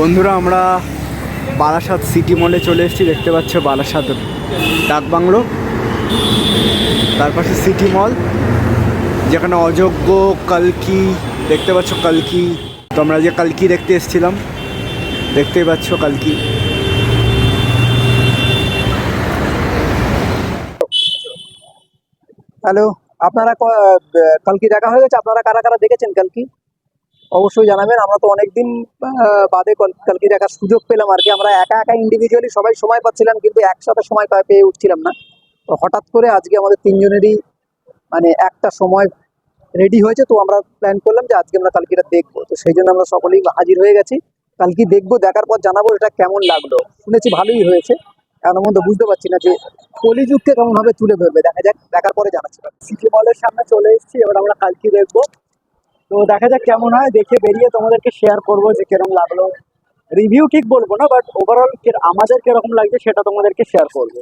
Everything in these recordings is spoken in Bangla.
বন্ধুরা আমরা বারাসাত সিটি মলে চলে এসেছি। দেখতে পাচ্ছ বারাসাত ডাক বাংলো, তার পাশে সিটি মল যেখানে অযোগ্য কালকি দেখতে পাচ্ছ। কালকি তো আমরা যে কালকি দেখতে এসেছিলাম, দেখতেই পাচ্ছ কালকি। হ্যালো, আপনারা কালকি দেখা হয়ে গেছে? আপনারা কারা কারা দেখেছেন কালকি অবশ্যই জানাবেন। আমরা তো অনেকদিন বাদে কালকি দেখার সুযোগ পেলাম আর কি। আমরা একা একা ইন্ডিভিজুয়ালি সবাই সময় পাচ্ছিলাম, কিন্তু একসাথে সময় পেয়ে উঠছিলাম না। তো হঠাৎ করে আজকে আমাদের তিনজনেরই মানে একটা সময় রেডি হয়েছে, তো আমরা প্ল্যান করলাম যে আজকে আমরা কালকিটা দেখবো। তো সেই জন্য আমরা সকলেই হাজির হয়ে গেছি। কালকি দেখবো, দেখার পর জানাবো এটা কেমন লাগলো। শুনেছি ভালোই হয়েছে, এর মধ্যে বুঝতে পারছি না যে কলিযুগকে কেমন ভাবে তুলে ধরবে। দেখা যাক, দেখার পরে জানাচ্ছি। সিটি মলের সামনে চলে এসেছি, এবার আমরা কালকি দেখবো। তো দেখা যাক কেমন হয়, দেখে বেরিয়ে তোমাদেরকে শেয়ার করবো যে কিরকম লাগলো। রিভিউ ঠিক বলবো না, বাট ওভারঅল আমাদের কিরকম লাগছে সেটা তোমাদেরকে শেয়ার করবো।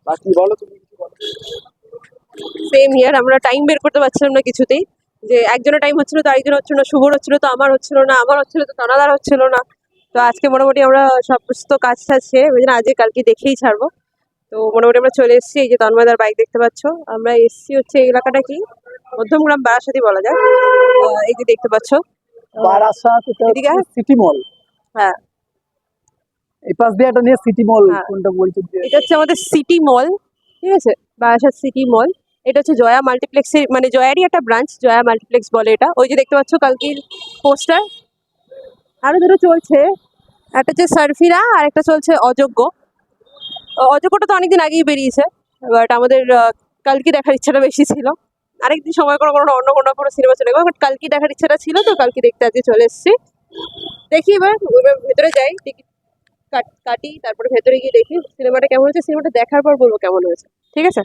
বাকি বলো, তুমি কিছু বলো। সেম ইয়ার, আমরা টাইম বের করতে পারছিলাম না কিছুতেই। যে একজনের টাইম হচ্ছিল তো আরেকজন হচ্ছিল না, শুভর হচ্ছিল তো আমার হচ্ছিল না, আমার হচ্ছিল তো তনাদার হচ্ছিল না। তো আজকে মোটামুটি আমরা সমস্ত কাজ টাজ সেরে ওই জন্য আজকে কালকে দেখেই ছাড়বো। তো মোটামুটি আমরা চলে এসেছি। এই যে তন্ময়দার বাইক দেখতে পাচ্ছ। আমরা এসেছি হচ্ছে এই এলাকাটা কি মধ্যমগ্রাম বারাসাতই বলা যায়। এই যে দেখতে পাচ্ছ বারাসাত, এদিকে সিটি মল। হ্যাঁ, এই পাশ দিয়ে একটা নিয়ে সিটি মল, হ্যাঁ। কোনটা বলছো? এটা হচ্ছে আমাদের সিটি মল, ঠিক আছে, বারাসাত সিটি মল। এটা হচ্ছে জয়া মাল্টিপ্লেক্সের, মানে জয়ারই একটা ব্রাঞ্চ, জয়া মাল্টিপ্লেক্স বলে এটা। ওই যে দেখতে পাচ্ছ কালকির পোস্টার। আরো দুটো চলছে, একটা হচ্ছে সার্ফিরা আর একটা চলছে অযোগ্য। অযোগ্যটা তো অনেকদিন আগেই বেরিয়েছে, বাট আমাদের কালকি দেখার ইচ্ছাটা বেশি ছিল। আরেকদিন সময় করে কোনো অন্য কোনো সিনেমা চলে গেল, বাট কালকি দেখার ইচ্ছাটা ছিল, তো কালকি দেখতে আজকে চলে এসেছি। দেখি এবার ভেতরে যাই, টিকিট কাটি, তারপরে ভেতরে গিয়ে দেখি সিনেমাটা কেমন হয়েছে। সিনেমাটা দেখার পর বলবো কেমন হয়েছে, ঠিক আছে?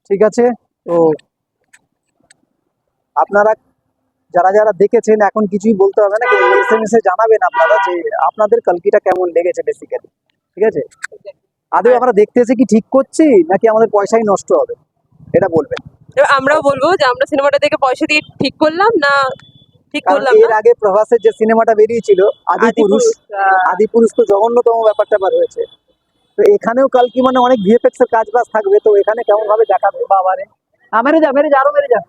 ঠিক আছে। তো আপনারা যারা যারা দেখেছেন এখন কিছুই বলতে হবে না, এসএমএস এ জানাবেন আপনারা যে আপনাদের কালকিটা কেমন লেগেছে বেসিক্যালি। ঠিক আছে, আদৌ আমরা দেখতে এসে কি ঠিক করছি নাকি আমাদের পয়সাই নষ্ট হবে, এটা বলবেন। এবার আমরাও বলবো যে আমরা সিনেমাটা দেখে পয়সা দিয়ে ঠিক করলাম না ঠিক কারণ করলাম এর না। আগে প্রভাসের যে সিনেমাটা বেরিয়েছিল আদিপুরুষ, আদিপুরুষ তো জঘন্যতম ব্যাপার হয়েছে। তো এখানেও কালকি মানে অনেক ভিএফএক্স এর কাজ বাজ থাকবে, তো এখানে কেমন ভাবে দেখাবে বাবারে। মেরে যা আরো মেরে যা।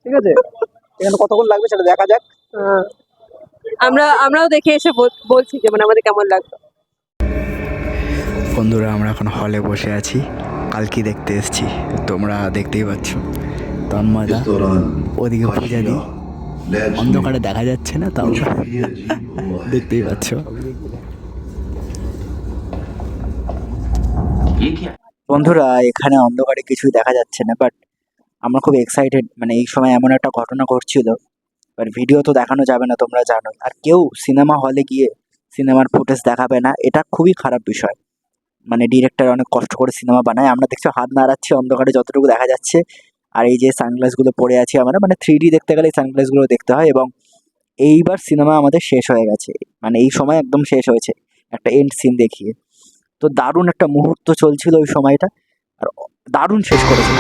ঠিক আছে, এখানে কতক্ষণ লাগবে সেটা দেখা যাক। আহ, আমরাও দেখে এসে বলছি যে মানে আমাদের কেমন লাগলো। বন্ধুরা আমরা এখন হলে বসে আছি, কালকি দেখতে এসেছি। তোমরা দেখতেই পাচ্ছ তন্ময়দা ওদিকে পূজা দি, অন্ধকারে দেখা যাচ্ছে না তাও দেখতেই পাচ্ছ। বন্ধুরা এখানে অন্ধকারে কিছুই দেখা যাচ্ছে না, বাট আমরা খুব এক্সাইটেড। মানে এই সময় এমন একটা ঘটনা ঘটছিল, বাট ভিডিও তো দেখানো যাবে না, তোমরা জানো। আর কেউ সিনেমা হলে গিয়ে সিনেমার ফুটেজ দেখাবে না, এটা খুবই খারাপ বিষয়। মানে ডিরেক্টর অনেক কষ্ট করে সিনেমা বানায়। আমরা দেখছি হাত নাড়াচ্ছি অন্ধকারে যতটুকু দেখা যাচ্ছে। আর এই যে সানগ্লাসগুলো পরে আছি আমরা, মানে 3D দেখতে গেলে এই সানগ্লাসগুলো দেখতে হয়। এবং এইবার সিনেমা আমাদের শেষ হয়ে গেছে, মানে এই সময় একদম শেষ হয়েছে একটা এন্ড সিন দেখিয়ে। তো দারুণ একটা মুহূর্ত চলছিল ওই সময়টা, আর দারুণ শেষ করেছিল।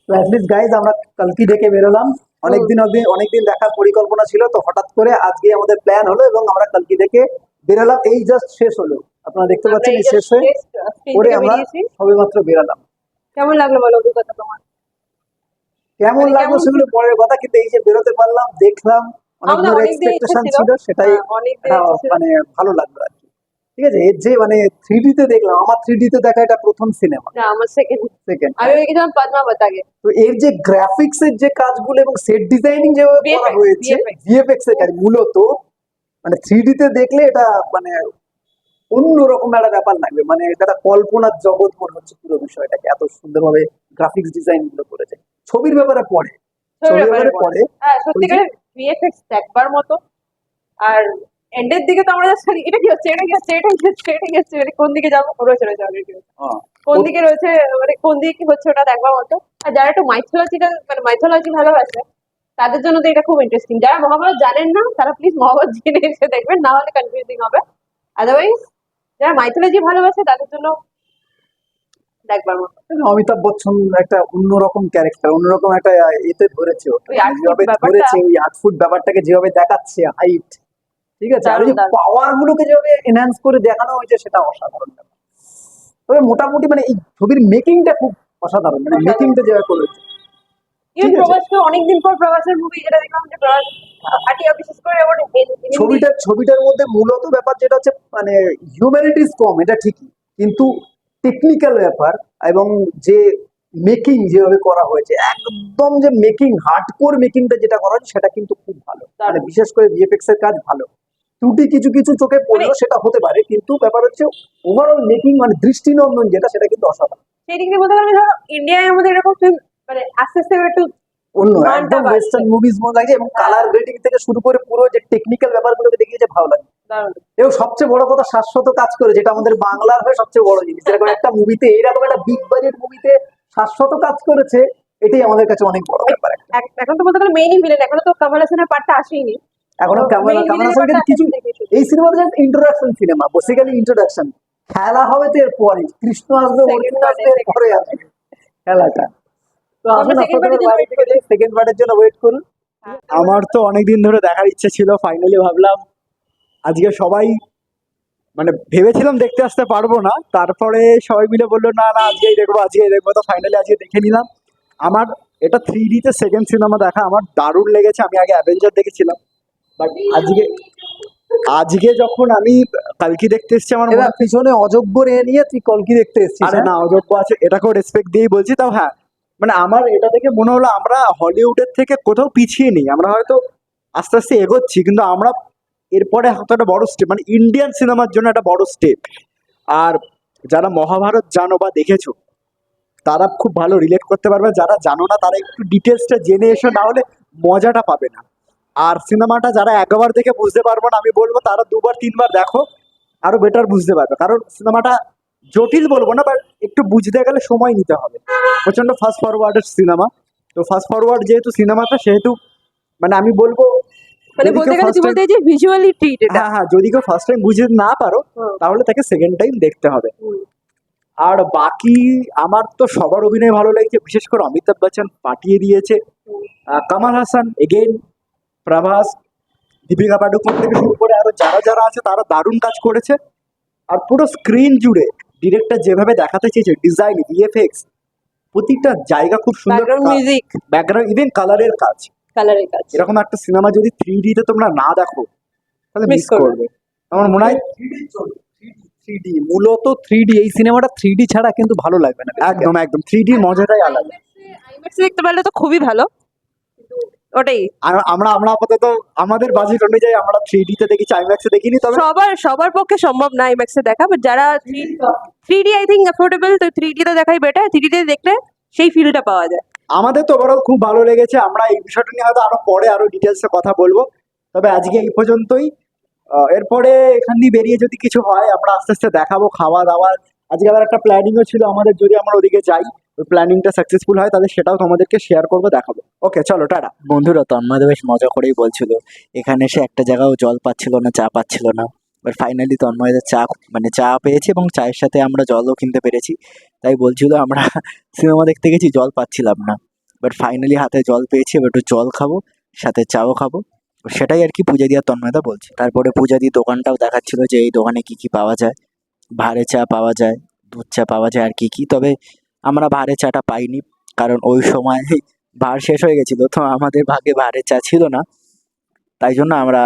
অ্যাটলিস্ট গাইজ আমরা কালকি দেখে বেরোলাম। অনেকদিন দেখার পরিকল্পনা ছিল, তো হঠাৎ করে আজকে আমাদের প্ল্যান হলো এবং আমরা কালকি দেখে বেরোলাম। এই জাস্ট শেষ হলো, আপনারা দেখতে পাচ্ছেন এই শেষ হয়ে করে আমরা সবেমাত্র বেরোলাম। কেমন লাগলো বলো অভিজ্ঞতা তোমার? কেমন লাগলো সেগুলো পরের কথা, কিন্তু এই যে বেরোতে পারলাম, দেখলাম, অনেক আমাদের দূর অনেক দিন ইচ্ছে এক্সপেকটেশন ছিল। ছিল, সেটাই অনেকদিন একটা ইচ্ছে ছিল। মানে ভালো লাগলো আর কি। ঠিক আছে, এর যে মানে 3D তে দেখলাম, আমার 3D তে দেখা এটা প্রথম সিনেমা। না, আমার সেকেন্ড। সেকেন্ড। আমি দেখেছিলাম পদ্মাবত আগে। তো এর যে গ্রাফিক্স এর যে কাজগুলো এবং সেট ডিজাইনিং যেভাবে করা VFX, হয়েছে, ভিএফএক্স এর কাজ মূলত মানে 3D তে দেখলে এটা মানে অন্যরকম একটা ব্যাপার লাগবে। মানে এটা একটা কল্পনার জগৎ মনে হচ্ছে পুরো বিষয়টাকে, এত সুন্দরভাবে গ্রাফিক্স ডিজাইন গুলো করেছে। ছবির ব্যাপারে পরে, পরে হ্যাঁ, সত্যিকারের ভিএফএক্স দেখবার মতো। আর এন্ডের দিকে তো আমরা জাস্ট খালি এটা কি হচ্ছে, এটা কি হচ্ছে, এটা কি হচ্ছে, এটা কি হচ্ছে, মানে কোন দিকে যাবো, রয়েছে রয়েছে অলরেডি কোন দিকে রয়েছে, মানে কোন দিকে কি হচ্ছে ওটা দেখবার মতো। আর যারা একটু মাইথোলজিক্যাল মানে মাইথোলজি ভালোবাসে তাদের জন্য তো এটা খুব ইন্টারেস্টিং। যারা মহাভারত জানেন না তারা প্লিজ মহাভারত জেনে এসে দেখবেন, না হলে কনফিউজিং হবে। আদারওয়াইজ যারা মাইথোলজি ভালোবাসে তাদের জন্য দেখবার মতো। অমিতাভ বচ্চন একটা অন্যরকম ক্যারেক্টার, অন্যরকম একটা এতে ধরেছে ও। ওই আর্ট যেভাবে ব্যাপারটা ধরেছে ওই 8 ফুট ব্যাপারটাকে যেভাবে দেখাচ্ছে হাইট, ঠিক আছে, আর ওই যে দারুণ দারুণ। পাওয়ার গুলোকে যেভাবে এনহ্যান্স করে দেখানো হয়েছে সেটা অসাধারণ ব্যাপার। তবে মোটামুটি মানে এই ছবির মেকিংটা খুব অসাধারণ, মানে অসাধারণ। মেকিংটা যেভাবে করেছে। ইভেন ঠিক আছে। প্রভাসকে অনেকদিন পর প্রভাসের মুভি যেটা দেখলাম, যে প্রভাস আটিয়া বিশেষ করে ওর হিন্দি ছবিটার মধ্যে মূলত ব্যাপার যেটা হচ্ছে মানে হিউম্যানিটিস কম, এটা ঠিকই, কিন্তু টেকনিক্যাল ব্যাপার এবং যে মেকিং যেভাবে করা হয়েছে, একদম যে মেকিং হার্ডকোর মেকিংটা যেটা করা হয়েছে সেটা কিন্তু খুব ভালো, মানে বিশেষ করে ভিএফএক্স এর কাজ ভালো। ত্রুটি কিছু কিছু চোখে পড়লেও সেটা হতে পারে, কিন্তু ব্যাপার হচ্ছে ওভারঅল মেকিং মানে দৃষ্টিনন্দন যেটা, সেটা কিন্তু অসাধারণ। সেই দিক দিয়ে বলতে গেলে ধরো ইন্ডিয়ার মধ্যে এরকম ফিল্ম মানে আস্তে আস্তে একটু অন্য মানটা একদম বাড়ছে। ওয়েস্টার্ন মুভিজ মনে লাগে, এবং কালার গ্রেডিং থেকে শুরু করে পুরো যে টেকনিক্যাল ব্যাপারগুলোকে দেখিয়েছে ভালো লাগে। দারুণ। এবং সবচেয়ে বড় কথা শাশ্বত কাজ করে, যেটা আমাদের বাংলার হয়ে সবচেয়ে বড় জিনিস, যেরকম একটা মুভিতে এইরকম একটা বিগ বাজেট মুভিতে শাশ্বত কাজ করেছে, এটাই আমাদের কাছে অনেক বড় ব্যাপার। এখন তো বলতে গেলে মেইনই ভিলেন, এখনো তো কমল হাসানের পার্টটা আসেনি। এখনো তো main ক্যামেরা villain এর সঙ্গে পার্টটা কিছু আসতে দেখেছি। এই সিনেমাটা just introduction cinema, basically introduction. খেলা হবে তো এরপরে, কৃষ্ণ আসবে, Second অর্জুন part আসবে, এরপরে আসবে খেলাটা। তো আমরা আসুন second আপনাদের part এর জন্য বাড়ি wait থেকে সেকেন্ড পার্টের জন্য ওয়েট করুন। আমার তো অনেকদিন ধরে দেখার ইচ্ছে ছিল, ফাইনালি ভাবলাম আজকে সবাই মানে ভেবেছিলাম দেখতে আসতে পারবো না, তারপরে সবাই মিলে বললো না না আজকেই দেখবো, তো ফাইনালি আজকে দেখে নিলাম। আমার এটা 3D-তে সেকেন্ড সিনেমা দেখা, আমার দারুণ লেগেছে। আমি আগে অ্যাভেঞ্জার দেখেছিলাম, বাট আজকে আজকে যখন আমি কালকি দেখতে এসেছি আমার মনে এবার পিছনে অযোগ্য রে নিয়ে তুই কলকি দেখতে এসেছিস। আরে না, অযোগ্য আছে এটাকেও রেসপেক্ট দিয়েই বলছি। তাও হ্যাঁ, মানে আমার এটা দেখে মনে হলো আমরা হলিউডের থেকে কোথাও পিছিয়ে নেই, আমরা হয়তো আস্তে আস্তে এগোচ্ছি, কিন্তু আমরা এরপরে হয়তো একটা বড় স্টেপ, মানে ইন্ডিয়ান সিনেমার জন্য একটা বড় স্টেপ। আর যারা মহাভারত জানো বা দেখেছো তারা খুব ভালো রিলেট করতে পারবে, যারা জানো না তারা একটু ডিটেলসটা জেনে এসো, না হলে মজাটা পাবে না। আর সিনেমাটা যারা একবার দেখে বুঝতে পারবো না, আমি বলবো তারা দুবার তিনবার দেখো, আরো বেটার বুঝতে পারবে। কারণ সিনেমাটা জটিল বলবো না, বাট একটু বুঝতে গেলে সময় নিতে হবে। প্রচন্ড ফাস্ট ফরওয়ার্ডের সিনেমা। তো ফাস্ট ফরওয়ার্ড যেহেতু সিনেমাটা, সেহেতু মানে আমি বলবো মানে যদি বলতে কেউ গেলে ফার্স্ট তুই টাইম, বলতে যে ভিজুয়ালি ট্রিট এটা। হ্যাঁ হ্যাঁ, যদি কেউ ফার্স্ট টাইম বুঝতে না পারো হুম, তাহলে তাকে সেকেন্ড টাইম দেখতে হবে। হুম। আর বাকি আমার তো সবার অভিনয় ভালো লেগেছে, বিশেষ করে অমিতাভ বচ্চন পাঠিয়ে দিয়েছে। কামাল হাসান এগেইন, প্রভাস, দীপিকা পাডুকোন থেকে শুরু করে আরো যারা যারা আছে তারা দারুণ কাজ করেছে। আর পুরো স্ক্রিন জুড়ে ডিরেক্টর যেভাবে দেখাতে চেয়েছে, ডিজাইন, ভিএফএক্স, প্রতিটা জায়গা খুব সুন্দর। ব্যাকগ্রাউন্ড মিউজিক, ব্যাকগ্রাউন্ড, ইভেন কালারের কাজ। কালারের কাজ। এরকম একটা সিনেমা যদি 3D-তে তোমরা না দেখো তাহলে Miss মিস করবে। করবে। আমার মনে হয় 3D মূলত 3D, এই সিনেমাটা 3D ছাড়া কিন্তু ভালো লাগবে না। একদম একদম 3D-র মজাটাই আলাদা। আইম্যাক্সে দেখতে পারলে তো খুবই ভালো, কিন্তু ওটাই আর আমরা আমরা আপাতত আমাদের বাজেট অনুযায়ী আমরা 3D-তে দেখেছি, আইম্যাক্সে দেখিনি। তবে সবার পক্ষে সম্ভব না আইম্যাক্সে দেখা, বাট যারা 3D আই থিঙ্ক অ্যাফোর্ডেবল, তো 3D তে দেখাই বেটার। 3D তে দেখলে সেই ফিলটা পাওয়া যায়। আমাদের তো ওভারঅল খুব ভালো লেগেছে। আমরা এই বিষয়টা নিয়ে হয়তো আরো পরে আরো ডিটেলসে কথা বলবো। তবে আজকে এই পর্যন্তই। এরপরে এখান দিয়ে বেরিয়ে যদি কিছু হয় আমরা আস্তে আস্তে দেখাবো খাওয়া দাওয়া। আজকে আবার একটা প্ল্যানিংও ছিল আমাদের, যদি আমরা ওদিকে যাই, ওই প্ল্যানিংটা সাকসেসফুল হয় তাহলে সেটাও তোমাদেরকে শেয়ার করবো, দেখাবো। ওকে চলো টাটা। বন্ধুরা তন্ময় বেশ মজা করেই বলছিল এখানে এসে একটা জায়গাও জল পাচ্ছিল না, চা পাচ্ছিল না। এবার ফাইনালি তন্ময়দের চা মানে চা পেয়েছি, এবং চায়ের সাথে আমরা জলও কিনতে পেরেছি। তাই বলছিল আমরা সিনেমা দেখতে গেছি, জল পাচ্ছিলাম না, বাট ফাইনালি হাতে জল পেয়েছি, এবার একটু জল খাবো, সাথে চাও খাবো। সেটাই আর কি পূজা দিয়ে তন্ময়দা বলছে। তারপরে পূজা দিয়ে দোকানটাও দেখাচ্ছিল যে এই দোকানে কি কি পাওয়া যায়। ভাঁড়ে চা পাওয়া যায়, দুধ চা পাওয়া যায়, আর কি কি। তবে আমরা ভাঁড়ে চাটা পাইনি, কারণ ওই সময় ভাঁড় শেষ হয়ে গেছিল, তো আমাদের ভাগে ভাঁড়ে চা ছিল না। তাই জন্য আমরা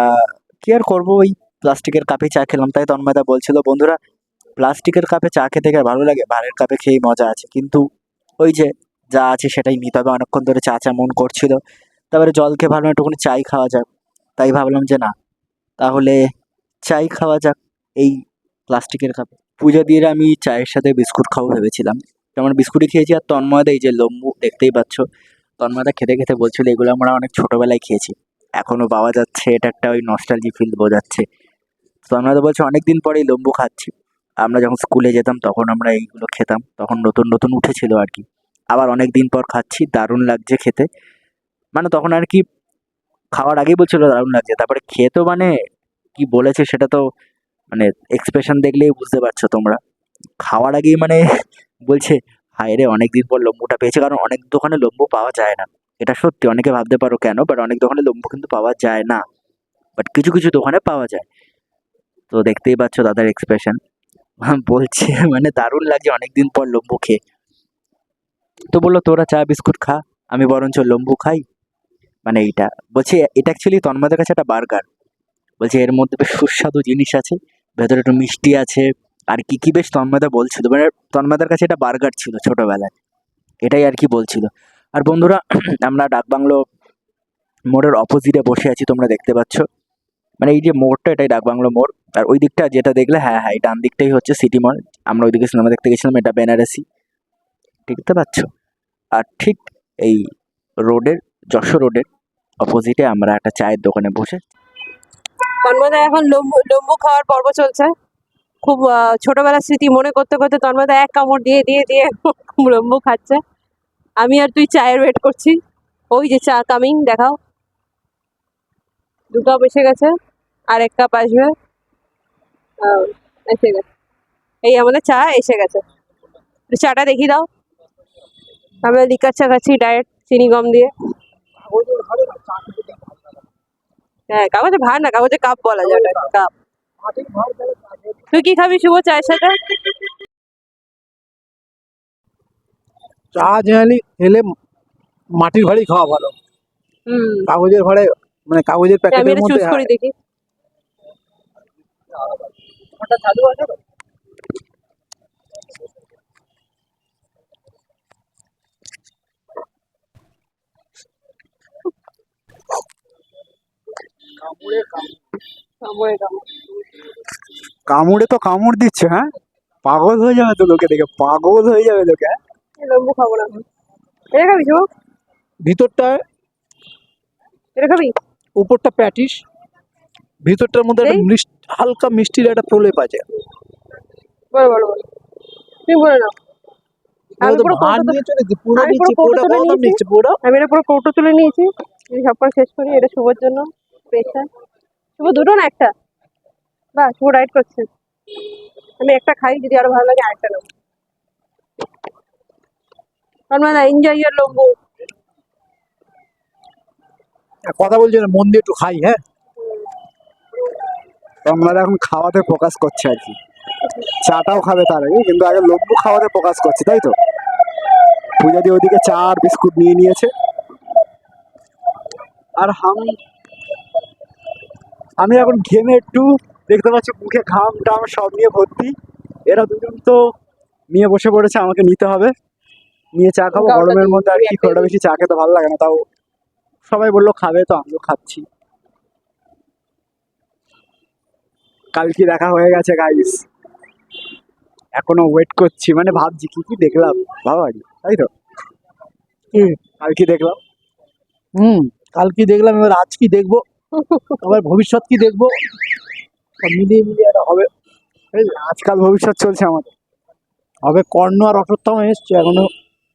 কি আর করবো, ওই প্লাস্টিকের কাপে চা খেলাম। তাই তন্ময়দা বলছিল বন্ধুরা প্লাস্টিকের কাপে চা খেতে গেলে ভালো লাগে, ভাঁড়ের কাপে খেয়েই মজা আছে। কিন্তু ওই যে যা আছে সেটাই নিতে হবে। অনেকক্ষণ ধরে চা চা মন করছিল, তারপরে জল খেয়ে ভাবলাম একটুখানি চাই খাওয়া যাক। তাই ভাবলাম যে না, তাহলে চাই খাওয়া যাক এই প্লাস্টিকের কাপে। পূজা দিয়ে আমি চায়ের সাথে বিস্কুট খাবো ভেবেছিলাম, তো আমরা বিস্কুটই খেয়েছি। আর তন্ময়দা এই যে লম্বু দেখতেই পাচ্ছ, তন্ময়দা খেতে খেতে বলছিল এগুলো আমরা অনেক ছোটবেলায় খেয়েছি, এখনো পাওয়া যাচ্ছে, এটা একটা ওই নস্টালজি ফিল বোঝাচ্ছে। তন্ময়দা বলছে অনেকদিন পরেই লম্বু খাচ্ছি, আমরা যখন স্কুলে যেতাম তখন আমরা এইগুলো খেতাম, তখন নতুন নতুন উঠেছিল আর কি। আবার অনেক দিন পর খাচ্ছি, দারুণ লাগছে খেতে। মানে তখন আর কি খাওয়ার আগেই বলছিল দারুণ লাগছে, তারপরে খেয়ে তো মানে কি বলেছে সেটা তো মানে এক্সপ্রেশন দেখলেই বুঝতে পারছো তোমরা। খাওয়ার আগেই মানে বলছে হায় রে অনেকদিন পর লম্বুটা পেয়েছে, কারণ অনেক দোকানে লম্বু পাওয়া যায় না। এটা সত্যি, অনেকে ভাবতে পারো কেন, বাট অনেক দোকানে লম্বু কিন্তু পাওয়া যায় না, বাট কিছু কিছু দোকানে পাওয়া যায়। তো দেখতেই পাচ্ছ দাদার এক্সপ্রেশন, বলছে মানে দারুণ লাগছে অনেকদিন পর লম্বু খেয়ে। তো বললো তোরা চা বিস্কুট খা, আমি বরঞ্চ লম্বু খাই। মানে এইটা বলছি, এটা অ্যাকচুয়ালি তন্ময়ের কাছে একটা বার্গার। বলছে এর মধ্যে বেশ সুস্বাদু জিনিস আছে, ভেতরে একটু মিষ্টি আছে, আর কি কি বেশ তন্ময়দা বলছিল, মানে তন্ময়দার কাছে এটা বার্গার ছিল ছোটবেলায়, এটাই আর কি বলছিল। আর বন্ধুরা আমরা ডাকবাংলো মোড়ের অপোজিটে বসে আছি, তোমরা দেখতে পাচ্ছ, মানে এই যে মোড়টা এটাই ডাকবাংলো মোড়। আর ওই দিকটা যেটা দেখলে, হ্যাঁ হ্যাঁ এই ডান দিকটাই হচ্ছে সিটি মল। আমরা ওইদিকে সিনেমা দেখতে গেছিলাম, এটা বেনারসি, দেখতে পাচ্ছ। আর ঠিক এই রোডের, যশোর রোডের অপোজিটে আমরা একটা চায়ের দোকানে বসে। তন্ময়দা এখন লম্বু লম্বু খাওয়ার পর্ব চলছে। খুব ছোটবেলার স্মৃতি মনে করতে করতে তন্ময়দা এক কামড় দিয়ে দিয়ে দিয়ে লম্বু খাচ্ছে। আমি আর তুই চায়ের ওয়েট করছি। ওই যে চা কামিং, দেখাও। 2 কাপ এসে গেছে, আর 1 কাপ আসবে। এসে গেছে, এই আমাদের চা এসে গেছে। একটু চাটা দেখিয়ে দাও। আমরা লিকার চা খাচ্ছি ডায়েট, চিনি কম দিয়ে। হ্যাঁ, কাগজে ভার না, কাগজে কাপ বলা যায়, ওটা কাপ। তুই কি খাবি শুভ চায়ের সাথে? চা জেনারেলি খেলে মাটির ঘরেই খাওয়া ভালো, হুম, কাগজের ঘরে মানে কাগজের আমি প্যাকেটের এটা মধ্যে। চুজ করি দেখি। ওটা চালু আছে তো? কামড়ে কামড়ে। কামড়ে তো কামড় দিচ্ছে, হ্যাঁ পাগল হয়ে যাবে তো, লোকে দেখে পাগল হয়ে যাবে লোকে। লম্বু খাবো না। এটা খাবি শুভ? ভিতরটা, এটা খাবি? উপরটা প্যাটিস, ভিতরটার মধ্যে একটা এই হালকা মিষ্টির একটা প্রলেপ আছে। বলো বলো বলো, তুমি বলে নাও। আমি পুরো ভার কৌটো নিয়ে চলেছি, পুরো আমি পুরো নিচ্ছি, কৌটো পুরোটা তুলে কত দাম নিয়েছি। নিচ্ছে পুরো? আমি এটা পুরো কৌটো তুলে নিয়েছি। যদি সবটা শেষ করি, এটা শুভর জন্য স্পেশাল। শুভ দুটো না একটা? বাহ, শুভ ডায়েট করছে। আমি একটা খাই, যদি আরো ভালো লাগে আরেকটা নেবো। তন্ময় এনজয় ইয়ার লম্বু। কথা বলছি না, মন দিয়ে একটু খাই। হ্যাঁ, তো আমরা এখন খাওয়াতে ফোকাস করছে আর কি, চাটাও খাবে তার আগে, কিন্তু আগে লম্বু খাওয়াতে ফোকাস করছে, তাই তো। পূজা দিয়ে ওদিকে চা আর বিস্কুট নিয়ে নিয়েছে, আর আমি এখন ঘেমে একটু, দেখতে পাচ্ছি মুখে ঘাম টাম সব নিয়ে ভর্তি। এরা দুজন তো নিয়ে বসে পড়েছে, আমাকে নিতে হবে, নিয়ে চা খাবো ওটা গরমের দিই, মধ্যে। আর তুই কি, খুব একটাই একটা দিস। বেশি চা খেতে ভালো লাগে না, তাও সবাই বললো খাবে তো আমিও খাচ্ছি। কালকে দেখা হয়ে গেছে গাইস, এখনো ওয়েট করছি, মানে ভাবছি কি কি দেখলাম, ভাবারি তাই তো। কালকে দেখলাম, কাল কি দেখলাম, এবার আজ কি দেখবো, আবার ভবিষ্যৎ কি দেখবো, সব মিলিয়ে মিলিয়ে একটা হবে। আজকাল ভবিষ্যৎ চলছে আমাদের। হবে কর্ণ আর অশ্বত্থামা এসছে, এখনো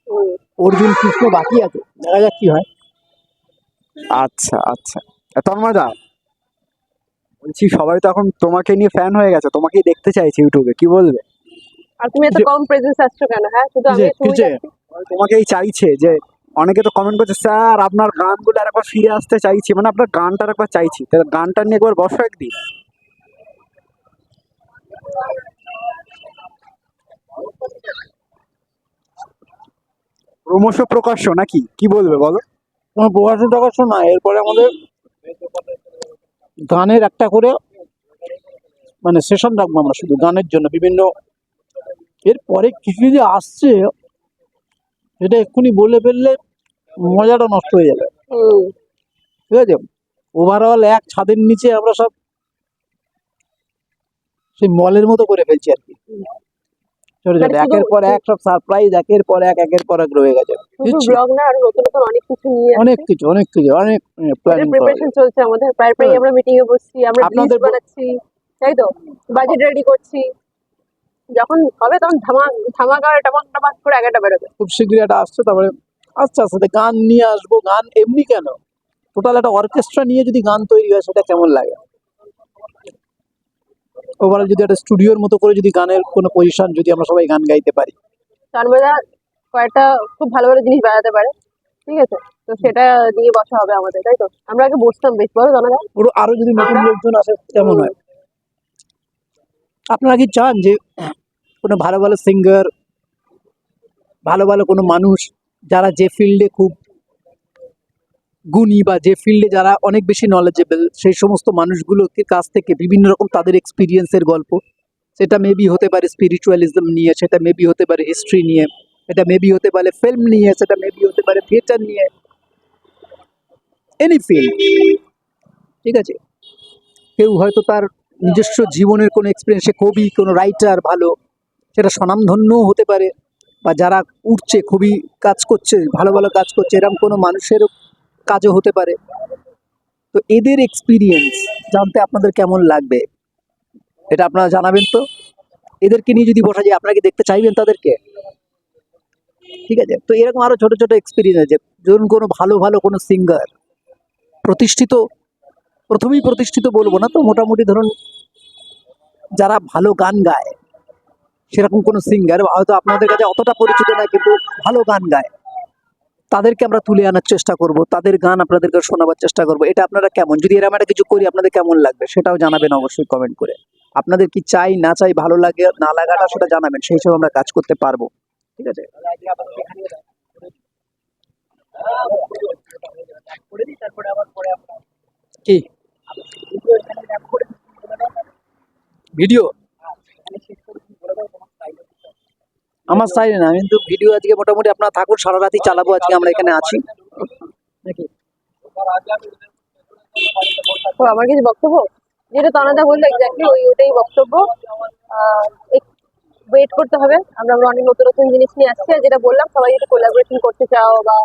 হুম, অর্জুন কৃষ্ণ বাকি আছে, দেখা যাক কি হয়। আচ্ছা আচ্ছা, তন্ময় দা বলছি, সবাই তো এখন তোমাকে নিয়ে ফ্যান হয়ে গেছে, তোমাকেই দেখতে চাইছে ইউটিউবে, কি বলবে? আর তুমি এত কম প্রেজেন্স আসছো কেন? হ্যাঁ, শুধু আমি আর শুভই কিসে? যাচ্ছি। তোমাকেই চাইছে, যে অনেকে তো কমেন্ট করছে স্যার আপনার গানগুলো আরেকবার ফিরে আসতে চাইছি, মানে আপনার গানটা আরেকবার চাইছি, তাহলে গানটা নিয়ে একবার বসো একদিন। ক্রমশ প্রকাশ্য নাকি, কি বলবে বলো? তোমার প্রকাশন টকাশন না, এরপরে আমাদের গানের একটা করে মানে সেশন রাখবো আমরা শুধু গানের জন্য বিভিন্ন। এরপরে কিছু যে আসছে, সেটা এক্ষুনি বলে ফেললে মজাটা নষ্ট হয়ে যাবে, হুম, ঠিক আছে। ওভারঅল এক ছাদের নিচে আমরা সব সেই মলের মতো করে ফেলছি আর কি, ছোট ছোট মানে শুধু একের পর এক সব সারপ্রাইজ, একের পর এক রয়ে গেছে। শুধু দিচ্ছি ব্লগ না, আর নতুন নতুন অনেক কিছু নিয়ে অনেক আসছি। কিছু অনেক কিছু অনেক প্ল্যানিং করা প্রিপারেশন চলছে আমাদের, প্রায় প্রায় হ্যাঁ। আমরা মিটিং এ বসছি, আমরা লিস্ট আপনাদের বানাচ্ছি, তাই তো, বাজেট রেডি করছি। যখন হবে তখন ধামাকা টামাক টামাক করে আগেটা বেরোবে। খুব শীঘ্রই একটা আসছে, তারপরে আস্তে আস্তে গান নিয়ে আসবো। গান এমনি কেন, টোটাল একটা অর্কেস্ট্রা নিয়ে যদি গান তৈরি হয় সেটা কেমন লাগে? ওভারঅল যদি একটা স্টুডিওর মতো করে যদি গানের কোনো পজিশন যদি আমরা সবাই গান গাইতে পারি, তানবেদা কয়েকটা খুব ভালো ভালো জিনিস বাজাতে পারে, ঠিক আছে? তো সেটা নিয়ে বসা হবে আমাদের, তাই তো? আমরা আগে বসতাম বেশ, বলো জানা। পুরো আরো যদি নতুন লোকজন আসে কেমন হয়? আপনারা কি চান যে কোনো ভালো ভালো সিঙ্গার, ভালো ভালো কোনো মানুষ যারা যে ফিল্ডে খুব গুণী বা যে ফিল্ডে যারা অনেক বেশি নলেজেবল, সেই সমস্ত মানুষগুলোকে কাছ থেকে বিভিন্ন রকম তাদের এক্সপিরিয়েন্সের গল্প, সেটা মেবি হতে পারে স্পিরিচুয়ালিজম নিয়ে, সেটা মেবি হতে পারে হিস্ট্রি নিয়ে, এটা মেবি হতে পারে ফিল্ম নিয়ে, সেটা মেবি হতে পারে থিয়েটার নিয়ে, এনি ফিল্ড, ঠিক আছে? কেউ হয়তো তার নিজস্ব জীবনের কোনো এক্সপিরিয়েন্স, সে কবি, কোনো রাইটার ভালো, সেটা স্বনামধন্যও হতে পারে, বা যারা উঠছে খুবই কাজ করছে, ভালো ভালো কাজ করছে, এরকম কোনো মানুষেরও কাজও হতে পারে। তো এদের এক্সপিরিয়েন্স জানতে আপনাদের কেমন লাগবে এটা আপনারা জানাবেন। তো এদেরকে নিয়ে যদি বসা যায়, আপনারা কি দেখতে চাইবেন তাদেরকে? ঠিক আছে, তো এরকম আরো ছোট ছোট এক্সপিরিয়েন্স আছে। ধরুন কোনো ভালো ভালো কোনো সিঙ্গার, প্রতিষ্ঠিত, প্রথমেই প্রতিষ্ঠিত বলবো না, তো মোটামুটি ধরুন যারা ভালো গান গায়, সেরকম কোনো সিঙ্গার হয়তো আপনাদের কাছে অতটা পরিচিত নয় কিন্তু ভালো গান গায়, তাদেরকে আমরা তুলে আনার চেষ্টা করব, তাদের গান আপনাদেরকে শোনাবার চেষ্টা করব। এটা আপনারা কেমন, যদি এরকম একটা কিছু করি আপনাদের কেমন লাগবে সেটাও জানাবেন অবশ্যই কমেন্ট করে। আপনাদের কি চাই না চাই, ভালো লাগে না লাগাটা সেটা জানাবেন, সেই হিসেবে আমরা কাজ করতে পারবো, ঠিক আছে? কি ভিডিও আমার সাইডে না, কিন্তু ভিডিও আজকে মোটামুটি আপনারা থাকুন, সারা রাতই চালাবো, আজকে আমরা এখানে আছি নাকি? তো আমার কিছু বক্তব্য, যেটা তনাদা বললো এক্স্যাক্টলি ওইটাই বক্তব্য। ওয়েট করতে হবে, আমরা অনেক নতুন নতুন জিনিস নিয়ে আসছি, আর যেটা বললাম সবাই যদি কোলাবোরেশন করতে চাও বা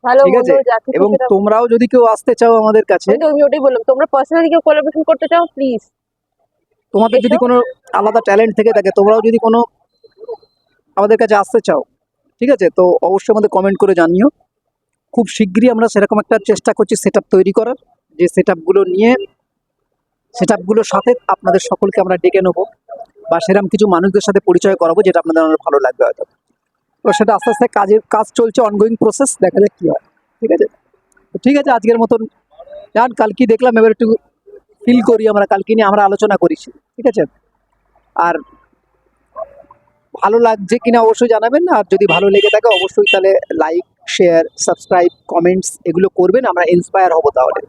ভালো ঠিক মন্দ আছে, যা কিছু এবং সেটা, তোমরাও যদি কেউ আসতে চাও আমাদের কাছে, আমি ওটাই বললাম, তোমরা পার্সোনালি কেউ কোলাবোরেশন করতে চাও প্লিজ তোমাদের যদি এসো। কোনো আলাদা ট্যালেন্ট থেকে থাকে, তোমরাও যদি কোনো আমাদের কাছে আসতে চাও, ঠিক আছে, তো অবশ্যই আমাদের কমেন্ট করে জানিও। খুব শিগগিরই আমরা সেরকম একটা চেষ্টা করছি সেটআপ তৈরি করার, যে সেটআপগুলো নিয়ে, সেটআপগুলোর সাথে আপনাদের সকলকে আমরা ডেকে নেবো, বা সেরকম কিছু মানুষদের সাথে পরিচয় করাবো যেটা আপনাদের অনেক ভালো লাগবে হয়তো। তো সেটা আস্তে আস্তে কাজ চলছে, অনগোয়িং প্রসেস, দেখা যাক কি হয়, ঠিক আছে? তো ঠিক আছে, আজকের মতন যান, কালকে দেখলাম এবার একটু ফিল করি, আমরা কালকে নিয়ে আমরা আলোচনা করেছি, ঠিক আছে? আর ভালো লাগছে কিনা অবশ্যই জানাবেন, আর যদি ভালো লেগে থাকে অবশ্যই তাহলে লাইক, শেয়ার, সাবস্ক্রাইব, কমেন্টস এগুলো করবেন, আমরা ইন্সপায়ার হব তাহলে,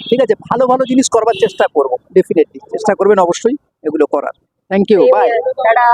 ঠিক আছে? ভালো ভালো জিনিস করবার চেষ্টা করব, ডেফিনেটলি চেষ্টা করবেন অবশ্যই এগুলো করার। Thank you, bye. টাটা।